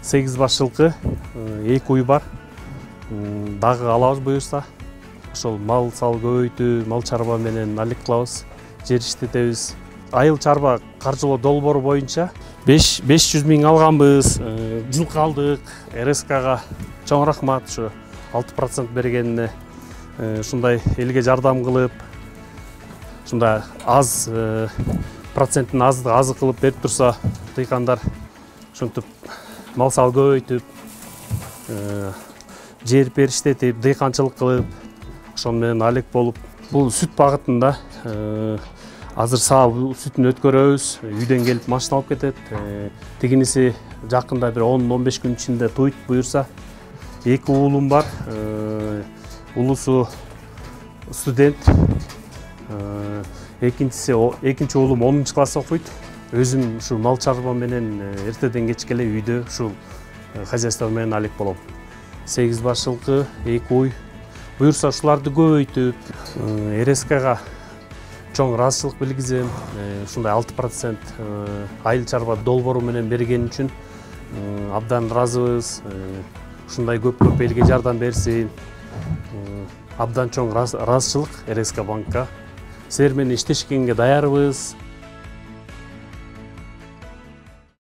8 баш жылкы, 2 уй бар. Дагы алабыз буюрса. Ошол мал сал көбөйтүү, мал чарба менен алек кылабыз, жер иштетебиз. Айыл чарба каржылоо долбоору боюнча 500 миң алганбыз. Жылкы алдык. РСКга чоң рахмат ушу 6% бергенине. Ушундай элге жардам кылып, ушундай аз проценттин азык кылып берип турса, дыйкандар ушинтип мал сал көбөйтүп, жер иштетип, дыйканчылык кылып, ошол менен алек болуп, бул сүт багытында азыр саа сүтүн өткөрөбүз, үйдөн келип машина алып кетет. Тигиниси жакында бир 10-15 күн ичинде туйт буюрса. 2 уулум бар. Улусу студент. Экинчи уулум 10 класс окуйт. Өзүм ушу мал чарба менен эртеден кечке эле үйдө ушул хозяйство менен алек болом. 8 баш жылкы, 2 уй. Буюрса ушуларды көбөйтүп, РСКга чоң ыраазычылык билгизем. Ушундай 6% айыл чарба долбоору менен берген үчүн абдан ыраазыбыз. Ушундай көп элге жардам берсин. Абдан чоң ыраазычылык РСК банкка. Силер менен иштешкенге даярбыз.